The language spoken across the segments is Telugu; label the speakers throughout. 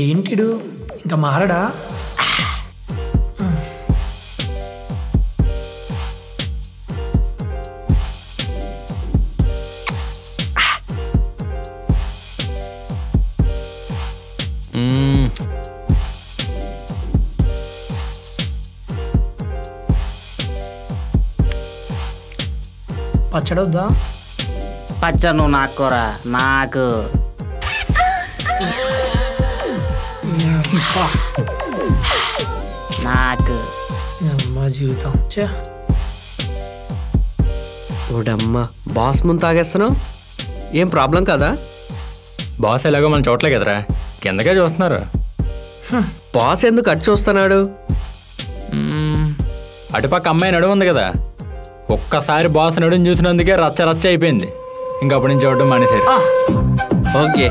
Speaker 1: ఏంటిడు ఇంకా మారడా? పచ్చడొద్దా?
Speaker 2: పచ్చడి నువ్వు నాకు కూరా నాకు నాకు
Speaker 1: అమ్మా జీవితం.
Speaker 3: ఓడమ్మా బాస్ ముందు తాగేస్తున్నావు, ఏం ప్రాబ్లం కదా?
Speaker 4: బాస్ ఎలాగో మన చోట్లే కదరా, కిందకే చూస్తున్నారు.
Speaker 3: బాస్ ఎందుకు అటు చూస్తున్నాడు?
Speaker 4: అటుపక్క అమ్మాయి నడువు ఉంది కదా, ఒక్కసారి బాస్ నడుము చూసినందుకే రచ్చ రచ్చ అయిపోయింది. ఇంకా అప్పటి నుంచి చూడడం మానేసారు.
Speaker 3: ఓకే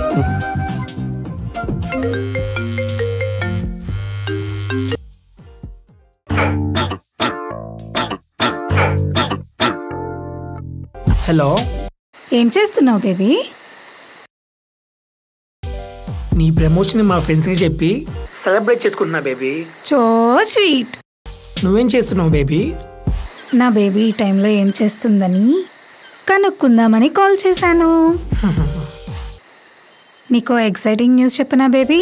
Speaker 1: హలో,
Speaker 5: ఏం చేస్తున్నావు బేబీ?
Speaker 1: నీ ప్రమోషన్ మా ఫ్రెండ్స్కి చెప్పి సెలబ్రేట్ చేసుకుంటున్నా బేబీ.
Speaker 5: So sweet.
Speaker 1: నువ్వేం చేస్తున్నావు బేబీ?
Speaker 5: నా బేబీ ఈ టైంలో ఏం చేస్తుందని కనుక్కుందామని కాల్ చేశాను. నీకు ఎక్సైటింగ్ న్యూస్ చెప్పనా బేబీ?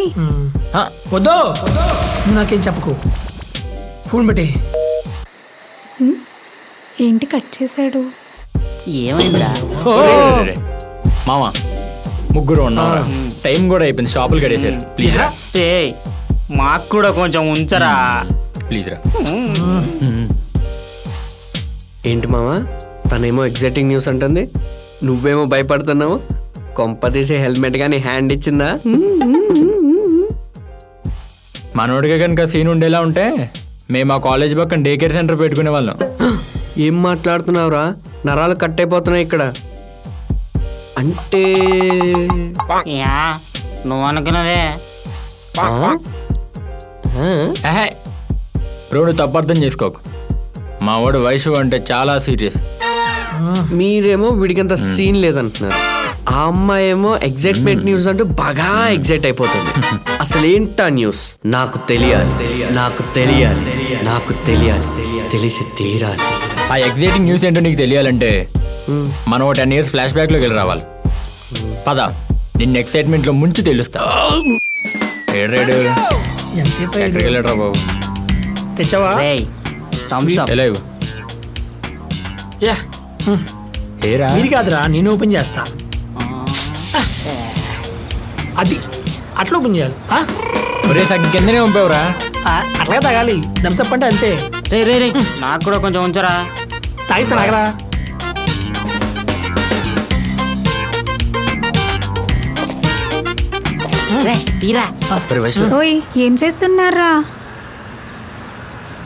Speaker 1: వద్దు, నువ్వు నాకేం చెప్పకు. ఫోన్ పెట్టే.
Speaker 5: ఏంటి కట్ చేశాడు?
Speaker 2: ఏమైందిరా?
Speaker 4: మామ ముగ్గురు ఉన్నారా? టైం కూడా అయిపోయింది, షాపులు గడేసారు. ప్లీజ్ రా,
Speaker 2: మాకు కూడా కొంచెం ఉంచరా
Speaker 4: ప్లీజ్ రా.
Speaker 3: ఏంటి మామా, తనేమో ఎగ్జైటింగ్ న్యూస్ అంటుంది, నువ్వేమో భయపడుతున్నావు. కొంప తీసే హెల్మెట్ కానీ హ్యాండ్ ఇచ్చిందా?
Speaker 4: మనోడిగా కనుక సీన్ ఉండేలా ఉంటే మేము ఆ కాలేజ్ పక్కన డే కేర్ సెంటర్ పెట్టుకునే వాళ్ళం.
Speaker 3: ఏం మాట్లాడుతున్నావురా, నరాలు కట్ అయిపోతున్నాయి ఇక్కడ. అంటే
Speaker 2: నువ్వు అనుకున్నదే.
Speaker 4: రోడ్డు తప్పు అర్థం చేసుకోకు, మా వాడు వయసు అంటే చాలా సీరియస్.
Speaker 3: మీరేమో వీడికంత సీన్ లేదంటున్నారు, ఆ అమ్మాయి ఏమో ఎగ్జైట్మెంట్ న్యూస్ అంటూ బాగా ఎగ్జైట్ అయిపోతుంది. అసలు ఏంటా న్యూస్? నాకు తెలియాలి, నాకు తెలియాలి, నాకు తెలియాలి, తెలిసి తీరాలి.
Speaker 4: ఆ ఎగ్జైటింగ్ న్యూస్ ఏంటో నీకు తెలియాలంటే మనం 10 years ఫ్లాష్ బ్యాక్ లోకి వెళ్ళి రావాలి. పద, నిన్న ఎక్సైట్మెంట్ లో ముంచి తెలుస్తా. ఏడ్రేడు ఎక్కడికి వెళ్ళాడ్రా బాబు?
Speaker 1: తెచ్చావా?
Speaker 4: ఎలా ఇవ్వు?
Speaker 1: మీరు కాదురా, నేను ఓపెన్ చేస్తా. అది అట్లా ఓపెన్ చేయాలి.
Speaker 4: కిందనే పంపావురా?
Speaker 1: అట్లాగే తాగాలి, థమ్సప్ అంటే అంతే.
Speaker 2: రే నాకు కూడా కొంచెం ఉంచరా.
Speaker 1: తాగిస్తా నాగరా.
Speaker 5: ఓయ్ ఏం చేస్తున్నారా?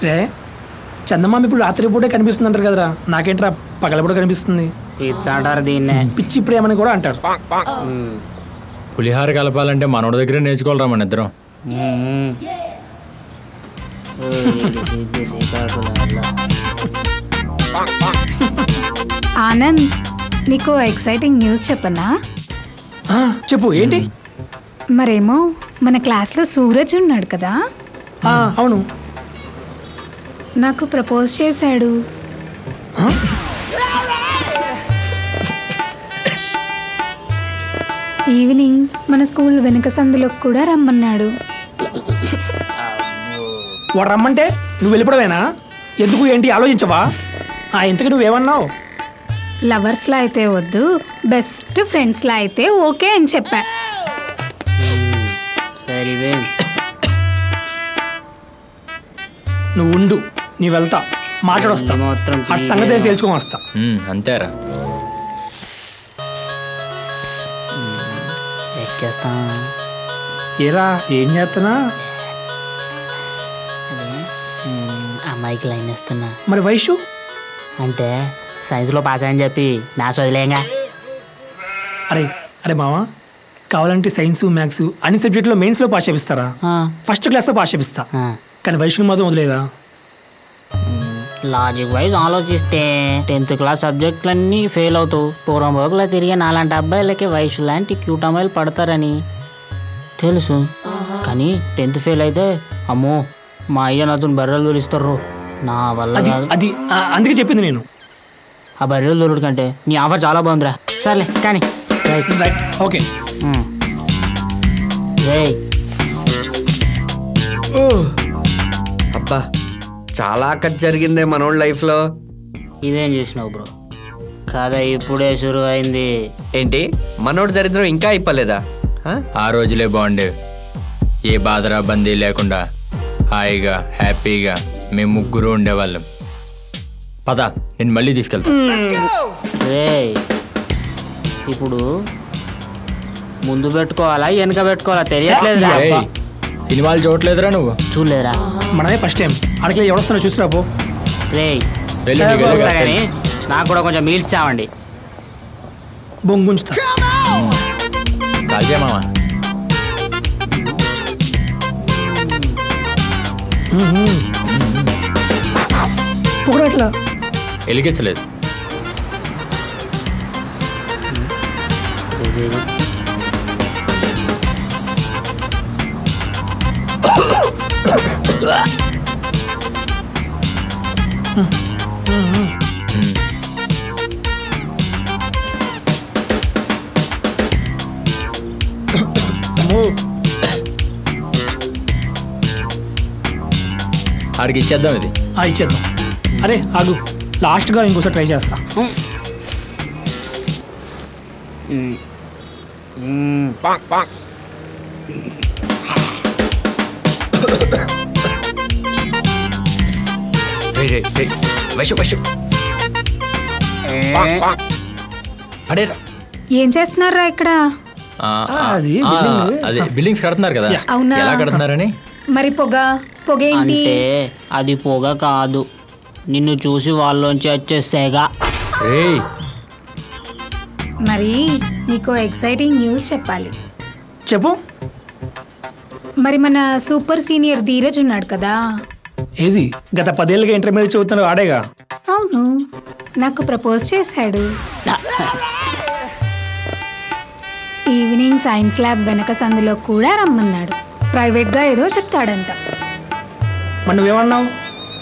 Speaker 1: రే చందమామ ఇప్పుడు రాత్రి పూటే కనిపిస్తుంది అంటారు కదరా, నాకేంట్రా పగల పూట కనిపిస్తుంది.
Speaker 2: పిచ్చి అంటారు దీన్నే,
Speaker 1: పిచ్చి ప్రేమని కూడా అంటారు.
Speaker 4: పులిహార కలపాలంటే మనోడి దగ్గరే నేర్చుకోవాలరా మన ఇద్దరం.
Speaker 5: ఆనంద్, నీకు ఎక్సైటింగ్ న్యూస్ చెప్పనా?
Speaker 1: చెప్పు, ఏంటి?
Speaker 5: మరేమో మన క్లాస్లో సూరజ్ ఉన్నాడు కదా.
Speaker 1: అవును,
Speaker 5: నాకు ప్రపోజ్ చేశాడు. ఈవినింగ్ మన స్కూల్ వెనుక సందులోకి కూడా రమ్మన్నాడు.
Speaker 1: వాడు రమ్మంటే నువ్వు వెళ్ళిపోవడమేనా? ఎందుకు, ఏంటి ఆలోచించవా? ఇంతకు నువ్వేమన్నావు?
Speaker 5: లవర్స్లా అయితే వద్దు, బెస్ట్ ఫ్రెండ్స్లా అయితే ఓకే అని చెప్పా.
Speaker 2: సరివే
Speaker 1: నువ్వు ఉండు, నీ వెళ్తా మాట్లాడొస్తా,
Speaker 2: మాత్రం
Speaker 1: ఆ సంగతి తెలుసుకొని వస్తా.
Speaker 4: అంతేరా.
Speaker 2: ఎక్కేస్తా.
Speaker 1: ఏరా ఏం చేస్తున్నా?
Speaker 2: అమ్మాయికి లైన్ వేస్తున్నా.
Speaker 1: మరి వైషు
Speaker 2: అంటే సైన్స్లో పాస్ అని చెప్పి మ్యాథ్స్ వదిలేంగా.
Speaker 1: అరే అరే మావా, కావాలంటే సైన్స్ మ్యాథ్స్ అన్ని సబ్జెక్టులో మెయిన్స్లో పాస్ చేపిస్తారా? ఫస్ట్ క్లాస్లో పాస్ చేపిస్తా, కానీ వైష్ణు మాత్రం వదిలేదా?
Speaker 2: లాజిక్ వైజ్ ఆలోచిస్తే 10th క్లాస్ సబ్జెక్టులన్నీ ఫెయిల్ అవుతావు. పూర్వం రోజుల్లో తిరిగే నాలాంటి అబ్బాయిలకి వయసు లాంటి క్యూట్ అమ్మాయిలు పడతారని తెలుసు. కానీ 10th ఫెయిల్ అయితే అమ్మో మా అయ్య నాతో బర్రెలు తోలిస్తారు. నా వల్ల కాదు.
Speaker 1: అది అందుకే చెప్పింది నేను.
Speaker 2: ఆ బర్రెలు తోలుడు కంటే నీ ఆఫర్ చాలా బాగుందిరా. సర్లే కానీ
Speaker 1: రైట్ ఓకే.
Speaker 3: అబ్బా చాలా కట్ జరిగిందే మనోళ్ళ లైఫ్లో.
Speaker 2: ఇదేం చేసినావు బ్రో? కథ ఇప్పుడే షురు అయింది.
Speaker 3: ఏంటి మనోడి దరిద్రం ఇంకా అయిపోలేదా?
Speaker 4: ఆ రోజులే బాగుండే. ఏ బాధరా బందీ లేకుండా హాయిగా హ్యాపీగా మేము ముగ్గురు ఉండేవాళ్ళం. పద నేను మళ్ళీ తీసుకెళ్తా.
Speaker 2: రే ఇప్పుడు ముందు పెట్టుకోవాలా వెనక పెట్టుకోవాలా తెలియట్లేదు.
Speaker 4: సినిమాలు చూడలేదురా నువ్వు?
Speaker 2: చూడలేరా?
Speaker 1: మనమే ఫస్ట్ టైం అడిగి ఎవడొస్తున్నా చూసిరా పో.
Speaker 2: రే కానీ నాకు కూడా కొంచెం మీల్చావండి.
Speaker 1: బొంగుంచుతా.
Speaker 4: కాల్చే మామ.
Speaker 1: పొగడట్లా
Speaker 4: వెలిగించలేదు. ఆడికి ఇచ్చేద్దాం. ఇది
Speaker 1: ఇచ్చేద్దాం. అరే ఆగు, లాస్ట్గా ఇంకోసారి ట్రై చేస్తా.
Speaker 5: ఏం చేస్తున్నారా ఇక్కడ?
Speaker 4: అదే బిల్డింగ్స్ కడుతున్నారు కదా.
Speaker 5: అవునా?
Speaker 4: ఎలా కడుతున్నారని.
Speaker 5: మరి పొగేంటి?
Speaker 2: అంటే అది పొగ కాదు, నిన్ను చూసి వాళ్ళలోంచి వచ్చేసేగా.
Speaker 5: మరి నీకు ఎక్సైటింగ్ న్యూస్ చెప్పాలి.
Speaker 1: చెప్పు.
Speaker 5: మరి మన సూపర్ సీనియర్ ధీరజ్ ఉన్నాడు కదా.
Speaker 1: ఏది గత 10 ఏళ్ళుగా ఇంటర్మీడియట్ చదువుతున్నాడు ఆడేగా?
Speaker 5: అవును, నాకు ప్రపోజ్ చేశాడు. ఈవినింగ్ సైన్స్ ల్యాబ్ వెనక సందులో కూడా రమ్మన్నాడు. ప్రైవేట్గా ఏదో చెప్తాడంట.
Speaker 1: మరి నువ్వేమన్నావు?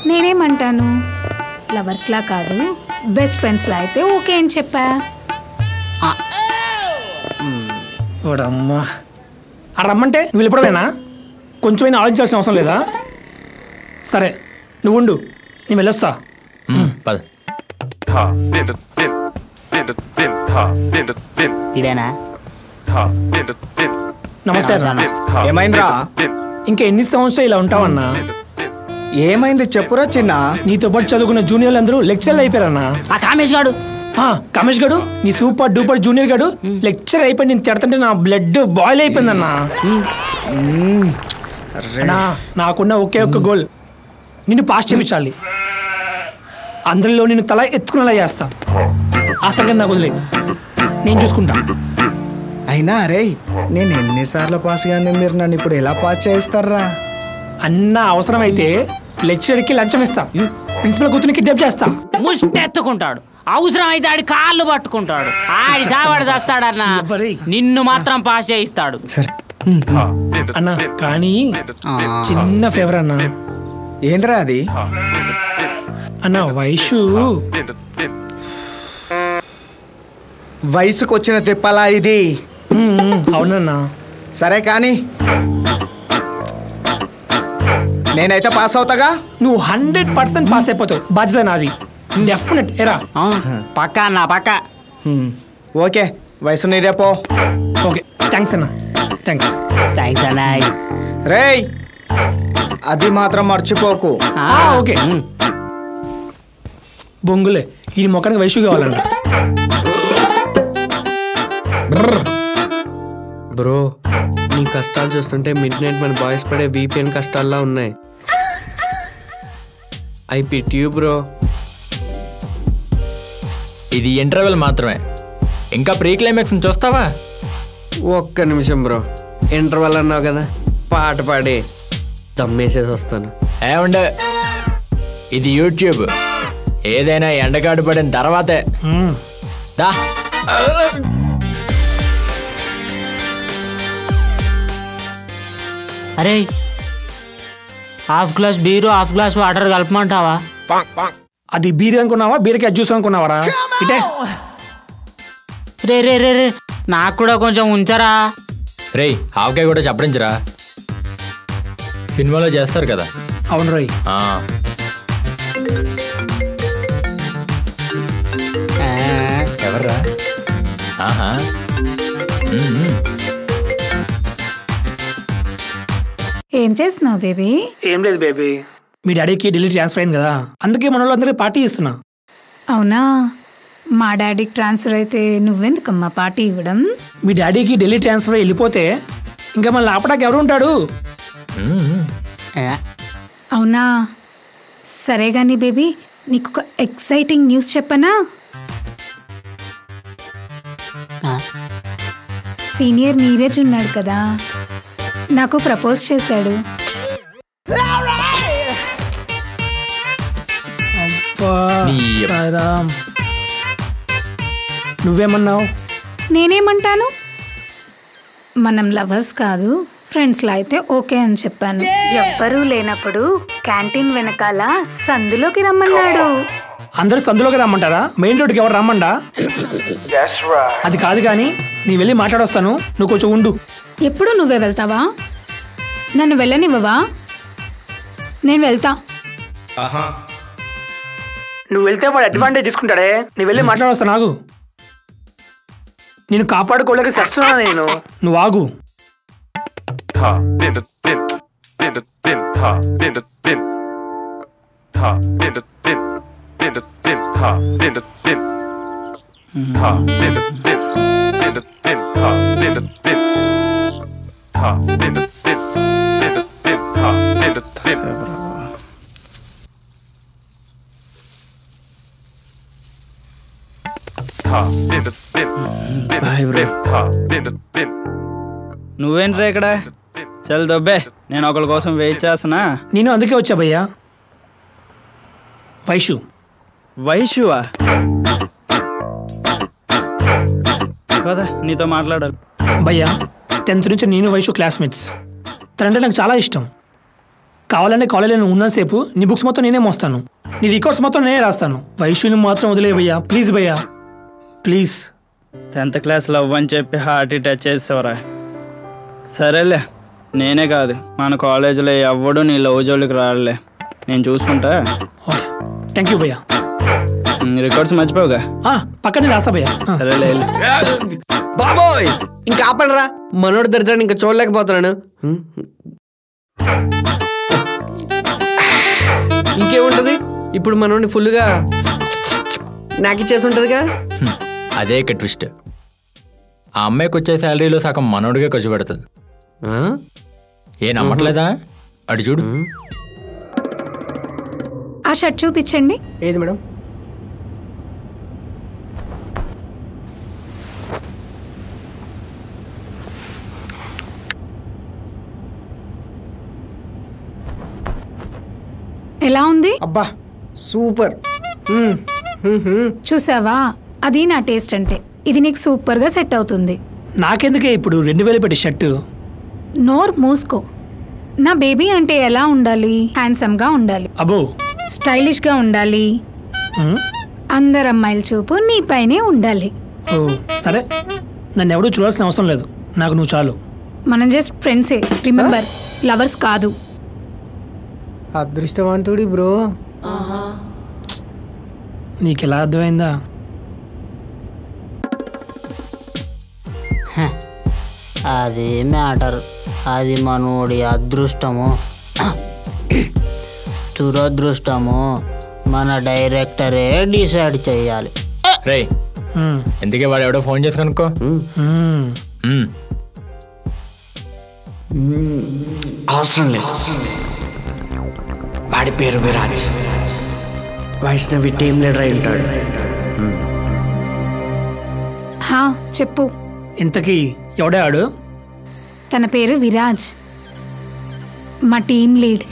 Speaker 5: నేనేమంటాను, లవర్స్లా కాదు బెస్ట్ ఫ్రెండ్స్లా అయితే ఓకే అని చెప్పా.
Speaker 1: అమ్మా ఆ రమ్మంటే నువ్వు వెళ్ళిపోవడమేనా? కొంచెమైనా ఆలోచించాల్సిన అవసరం లేదా? సరే నువ్వు ఉండు, నేను వెళ్ళొస్తా.
Speaker 4: పద.
Speaker 2: ఇదేనా?
Speaker 1: నమస్తే.
Speaker 6: ఏమైందిరా?
Speaker 1: ఇంకా ఎన్ని సంవత్సరాలు ఇలా ఉంటావన్నా?
Speaker 6: ఏమైంది చెప్పురా చిన్న.
Speaker 1: నీతో పాటు చదువుకున్న జూనియర్లు అందరూ లెక్చర్లు అయిపోయారన్నా.
Speaker 2: ఆ కామేష్ గాడు,
Speaker 1: కమేష్ గడు, నీ సూపర్ డూపర్ జూనియర్ గడు లెక్చర్ అయిపోయి నేను తిడతంటే నా బ్లడ్ బాయిల్ అయిపోయిందన్నా. నాకున్న ఒకే ఒక్క గోల్, నిన్ను పాస్ చేయించాలి. అందరిలో నిన్ను తల ఎత్తుకునేలా చేస్తా. ఆ సంగతి నాకు వదిలే, నేను చూసుకుంటా.
Speaker 6: అయినా అరే నేను ఎన్నిసార్లు పాస్ కానీ మీరు నన్ను ఇప్పుడు ఎలా పాస్ చేయిస్తారా?
Speaker 1: అన్న అవసరమైతే లెక్చర్కి లంచం ఇస్తా, ప్రిన్సిపల్ కూతురిని కిడ్నాప్ చేస్తా.
Speaker 2: ముష్టెత్తుకుంటాడు, అవసరం అయితే ఆడి కాళ్ళు పట్టుకుంటాడు. ఆడి చావాడు చేస్తాడన్నా, నిన్ను మాత్రం పాస్ చేయిస్తాడు.
Speaker 6: సరే
Speaker 1: అన్నా, కానీ చిన్న ఫేవర్ అన్నా.
Speaker 6: ఏంద్రా అది?
Speaker 1: అన్న వయసు
Speaker 6: వయసుకు వచ్చిన తిప్పలా ఇది?
Speaker 1: అవునన్నా.
Speaker 6: సరే కానీ నేనైతే పాస్ అవుతాగా.
Speaker 1: నువ్వు 100% పాస్ అయిపోతావు, బాధ్యత నాది. డెఫినెట్ ఎరా.
Speaker 2: పక్క అన్న పక్క.
Speaker 6: ఓకే వయసు నీదే పో.
Speaker 1: ఓకే థ్యాంక్స్ అన్న. థ్యాంక్స్.
Speaker 2: థ్యాంక్స్ అన్నా.
Speaker 6: రేయ్ అది మాత్రం మర్చిపోకు.
Speaker 1: ఓకే. బొంగులే ఈ మొక్కనికి వయసు కావాలంట.
Speaker 3: బ్రో నీ కష్టాలు చూస్తుంటే మిడ్ నైట్ మన బాయ్స్ పడే VPN కష్టాల్లా ఉన్నాయి. I pity you bro.
Speaker 4: ఇది ఇంటర్వెల్ మాత్రమే, ఇంకా ప్రీ క్లైమాక్స్ చూస్తావా?
Speaker 3: ఒక్క నిమిషం బ్రో, ఇంటర్వెల్ అన్నావు కదా, పాట పాడి దమ్మేసేసి వస్తాను.
Speaker 4: ఏమండే, ఇది యూట్యూబ్, ఏదైనా ఎండగాడు పడిన తర్వాతే. దా
Speaker 2: అరే half glass beer half glass water కలపమంటావా?
Speaker 1: అది బీర్ అనుకున్నావా, బీరకాయ జ్యూస్ అనుకున్నావరా? ఇటే
Speaker 2: రే రే రే రే నాకు కూడా కొంచెం ఉంచరా.
Speaker 4: రేయ్ హాఫ్కాయ కూడా చెప్పడించరా, సినిమాలో చేస్తారు కదా.
Speaker 1: అవును రోయ్.
Speaker 4: ఎవర్రా? ఆహా
Speaker 5: ఏం చేస్తున్నావు బేబీ?
Speaker 1: ఏం లేదు బేబీ, మీ డాడీకి ఢిల్లీ ట్రాన్స్ఫర్ అయింది కదా, అందుకే మన వాళ్ళందరికీ పార్టీ ఇస్తున్నా.
Speaker 5: అవునా, మా డాడీకి ట్రాన్స్ఫర్ అయితే నువ్వెందుకమ్మా పార్టీ ఇవ్వడం?
Speaker 1: మీ డాడీకి ఢిల్లీ ట్రాన్స్ఫర్ వెళ్ళిపోతే ఇంకా మళ్ళీ ఆపడానికి ఎవరు ఉంటాడు?
Speaker 5: అవునా, సరే కానీ బేబీ నీకు ఒక ఎక్సైటింగ్ న్యూస్ చెప్పనా? సీనియర్ నీరజ్ ఉన్నాడు కదా, నాకు ప్రపోజ్ చేశాడు.
Speaker 1: నువ్వేమన్నావు?
Speaker 5: నేనేమంటాను, మనం లవర్స్ కాదు ఫ్రెండ్స్లా అయితే ఓకే అని చెప్పాను. ఎవ్వరూ లేనప్పుడు క్యాంటీన్ వెనకాల సందులోకి రమ్మన్నాడు.
Speaker 1: అందరూ సందులోకి రమ్మంటారా? మెయిన్ రోడ్కి ఎవరు రమ్మండా? అది కాదు కానీ నీ వెళ్ళి మాట్లాడొస్తాను, నువ్వు కొంచెం ఉండు.
Speaker 5: ఎప్పుడు నువ్వే వెళ్తావా? నన్ను వెళ్ళనివ్వవా? నేను వెళ్తా.
Speaker 1: నువ్వు వెళ్తే వాడు అడ్వాంటేజ్ తీసుకుంటాడే. నీ వెళ్ళి మాట్లాడొస్తా. నాకు నేను కాపాడుకోలేక చేస్తున్నా నేను. నువ్వు ఆగు.
Speaker 7: నువ్వేంట్రా ఇక్కడ? చల్ దొబ్బే, నేను ఒకరి కోసం వెయిట్ చేస్తున్నా.
Speaker 1: నేను అందుకే వచ్చా భయ్యా. వైషు.
Speaker 7: వైషువా? కదా నీతో మాట్లాడాలి.
Speaker 1: భయ్యా 10th నుంచి నేను వైషు క్లాస్మేట్స్. తనంటే నాకు చాలా ఇష్టం. కావాలంటే కాలేజీలో నువ్వు ఉన్నసేపు నీ బుక్స్ మొత్తం నేనే మోస్తాను, నీ రికార్డ్స్ మొత్తం నేనే రాస్తాను. వైషుని మాత్రం వదిలే భయ్యా, ప్లీజ్ భయ్యా ప్లీజ్.
Speaker 7: 10th క్లాస్ లవ్ అని చెప్పి హార్ట్ టచ్ చేసేవరా? సరేలే, నేనే కాదు మన కాలేజీలో ఎవ్వడు నీ లవ్ జోలికి రాలే, నేను చూసుకుంటా.
Speaker 1: ఓకే థ్యాంక్ యూ భయ్యా.
Speaker 7: రికార్డ్స్ మర్చిపోగా?
Speaker 1: పక్కనే రాస్తా భయ్యా.
Speaker 7: సరేలే.
Speaker 3: బాబోయ్ ఇంకా ఆపండిరా, మనోడు దరిద్రాన్ని ఇంకా చూడలేకపోతున్నాను. ఇంకేముంటది, ఇప్పుడు మనోడిని ఫుల్గా నాకిచ్చేసి ఉంటుందిగా.
Speaker 4: అదే ఇక ట్విస్ట్. ఆ అమ్మాయికి వచ్చే శాలరీలో సగం మనోడిగా ఖర్చు పెడుతుంది. ఏ నమ్మట్లేదా? అటు చూడు.
Speaker 5: ఆ షర్ట్ చూపించండి.
Speaker 6: ఏది మేడం?
Speaker 5: ఎలా ఉంది?
Speaker 6: అబ్బా సూపర్.
Speaker 5: చూసావా, అది నా టేస్ట్ అంటే. ఇది నీకు సూపర్ గా సెట్ అవుతుంది.
Speaker 1: నాకెందుకే ఇప్పుడు 2000 పెట్టి షర్టు?
Speaker 5: నోర్ మూసుకో. నా బేబీ అంటే ఎలా ఉండాలి? హ్యాండ్సమ్ గా ఉండాలి,
Speaker 1: అబ్బో
Speaker 5: స్టైలిష్ గా ఉండాలి, అందరు అమ్మాయిల చూపు నీ పైనే ఉండాలి.
Speaker 1: ఓ సరే, నన్ను ఎవడూ చూడాల్సిన అవసరం లేదు, నాకు నువ్వు చాలు.
Speaker 5: మనం జస్ట్ ఫ్రెండ్సే, రిమెంబర్, లవర్స్ కాదు.
Speaker 6: అదృష్టవంతుడి బ్రో.
Speaker 1: నీకు ఎలా అర్థమైందా?
Speaker 2: అది మ్యాటర్. అది మనోడి అదృష్టము దురదృష్టము మన డైరెక్టరే డిసైడ్ చేయాలి.
Speaker 4: రే ఎందుకే వాడు ఎవడో ఫోన్ చేసి కనుక్కో.
Speaker 3: అవసరం లేదు. వాడి పేరు విరాజ్. వైష్ణవి టీం లీడర్ అయి ఉంటాడు.
Speaker 5: చెప్పు.
Speaker 1: ఇంతకీ ఎవడే ఆడు?
Speaker 5: తన పేరు విరాజ్, మా టీం లీడ్.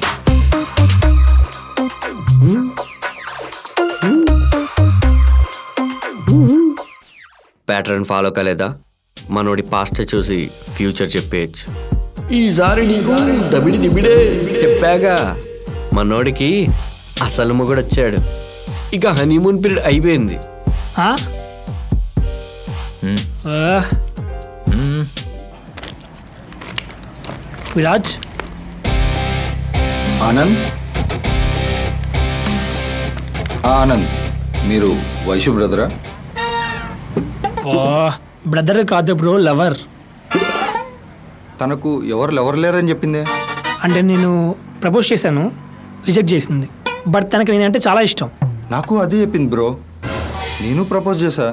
Speaker 3: ప్యాటర్న్ ఫాలో కాలేదా? మనోడి పాస్ట్ చూసి ఫ్యూచర్ చెప్పేయచ్చు. ఈసారి నీకు దబిడి దిబిడే చెప్పాగా. మనోడికి అసలు మొగుడు వచ్చాడు. ఇక హనీమూన్ పీరియడ్ అయిపోయింది.
Speaker 1: విరాజ్.
Speaker 8: ఆనంద్, ఆనంద్ మీరు వైషు బ్రదరా?
Speaker 1: బ్రదర్ కాదు బ్రో, లవర్.
Speaker 8: తనకు ఎవరు లేరని చెప్పిందే.
Speaker 1: అంటే నేను ప్రపోజ్ చేశాను, రిజెక్ట్ చేసింది. బట్ తనకి నేనంటే చాలా ఇష్టం.
Speaker 8: నాకు అదే చెప్పింది బ్రో. నేను ప్రపోజ్ చేశా,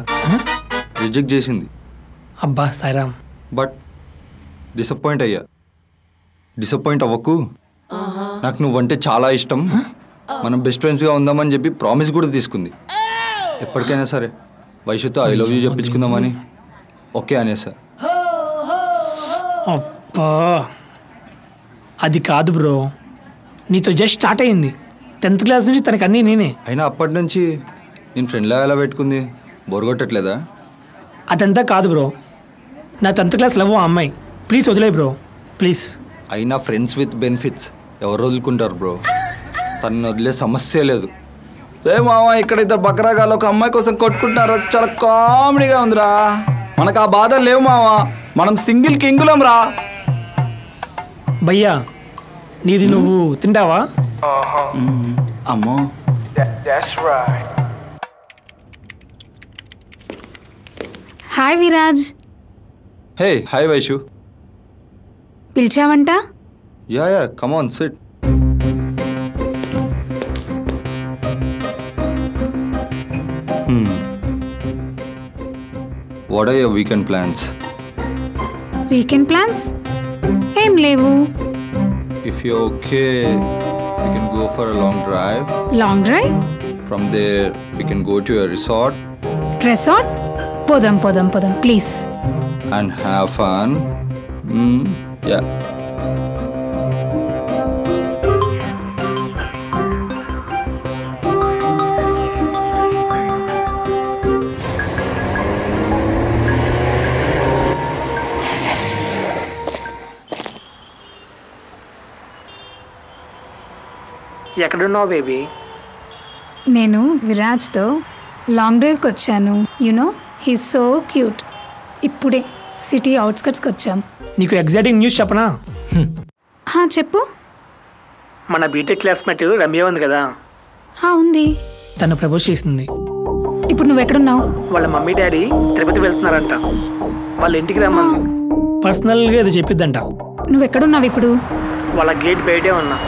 Speaker 8: రిజెక్ట్ చేసింది.
Speaker 1: అబ్బా సాయిరామ్.
Speaker 8: బట్ డిసప్పాయింట్ అయ్యా. డిసప్పాయింట్ అవ్వకు. నాకు నువ్వంటే చాలా ఇష్టం. మనం బెస్ట్ ఫ్రెండ్స్గా ఉందామని చెప్పి ప్రామిస్ కూడా తీసుకుంది. ఎప్పటికైనా సరే వైషుతో ఐ లవ్ యూ చెప్పించుకుందామని ఓకే అనేసా.
Speaker 1: అబ్బా అది కాదు బ్రో, నీతో జస్ట్ స్టార్ట్ అయింది. 10th క్లాస్ నుంచి తనకు అన్నీ నేనే.
Speaker 8: అయినా అప్పటి నుంచి నేను ఫ్రెండ్లా ఎలా పెట్టుకుంది? బోరగొట్టట్లేదా?
Speaker 1: అదంతా కాదు బ్రో, నా 10th క్లాస్ లవ్ అమ్మాయి. ప్లీజ్ వదిలే బ్రో, ప్లీజ్.
Speaker 8: అయినా ఫ్రెండ్స్ విత్ బెనిఫిట్స్ ఎవరు వదులుకుంటారు బ్రో? తను వదిలే సమస్య లేదు.
Speaker 7: రే మామ, ఇక్కడ ఇద్దరు బకరాగాలు ఒక అమ్మాయి కోసం కొట్టుకుంటున్నారు. చాలా కామెడీగా ఉందిరా. మనకు ఆ బాధలు లేవు మామ, మనం సింగిల్ కింగులం రా.
Speaker 1: భయ్యా నీది నువ్వు తింటావా?
Speaker 7: అమ్మో.
Speaker 5: Hi Viraj.
Speaker 8: Hey hi Vaishu.
Speaker 5: పిలిచావంట?
Speaker 8: Yeah come on sit. What are your weekend plans?
Speaker 5: Weekend plans ఏం లేవు.
Speaker 8: If you're okay, we can go for a long drive.
Speaker 5: Long drive?
Speaker 8: From there, we can go to a resort
Speaker 5: resort? పోదాం పోదాం పోదాం please.
Speaker 8: and have fun. Yeah.
Speaker 1: ఎక్కడున్నావు బేబీ?
Speaker 5: నేను విరాజ్తో లాంగ్ డ్రైవ్కి వచ్చాను. You know he's so cute. ఇప్పుడే సిటీ అవుట్స్కట్స్కి వచ్చాం.
Speaker 1: నీకు ఎగ్జైటింగ్ న్యూస్ చెప్పనా?
Speaker 5: చెప్పు.
Speaker 1: మన బీటెక్ క్లాస్మేట్ రమ్య ఉంది కదా,
Speaker 5: ఉంది.
Speaker 1: తను ప్రపోజ్ చేసింది.
Speaker 5: ఇప్పుడు నువ్వు ఎక్కడున్నావు?
Speaker 1: వాళ్ళ మమ్మీ డాడీ తిరుపతి వెళ్తున్నారంట. వాళ్ళ ఇంటికి రమ్మంది. పర్సనల్గా ఇది చెప్పిద్దంట.
Speaker 5: నువ్వు ఎక్కడున్నావు ఇప్పుడు?
Speaker 1: వాళ్ళ గేట్ బయటే ఉన్నా.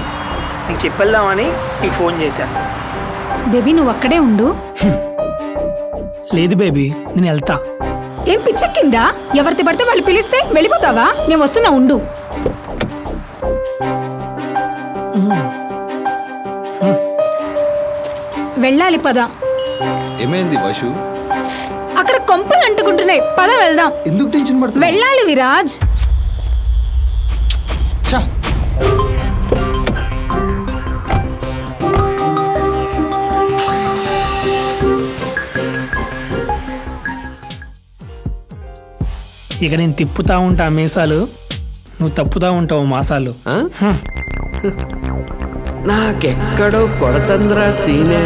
Speaker 1: నీకు చెప్పేద్దామని నీకు ఫోన్ చేశా.
Speaker 5: బేబీ నువ్వు అక్కడే ఉండు.
Speaker 1: లేదు బేబీ, నేను వెళ్తా.
Speaker 5: ఏం పిచ్చెక్కిందా? ఎవరితో పడితే వాళ్ళు పిలిస్తే వెళ్ళిపోతావా? నేను వస్తున్నా, ఉండు. వెళ్ళాలి, పద.
Speaker 8: ఏమైంది వైషు?
Speaker 5: అక్కడ కొంపలు అంటుకుంటున్నాయి, పద వెళ్దాం.
Speaker 8: ఎందుకు టెన్షన్ పడుతున్నావు?
Speaker 5: వెళ్ళాలి విరాజ్.
Speaker 1: ఇక నేను తిప్పుతా ఉంటా మీసాలు, నువ్వు తప్పుతా ఉంటావు మాసాలు.
Speaker 3: నాకెక్కడో కొడతంద్రా సీనే.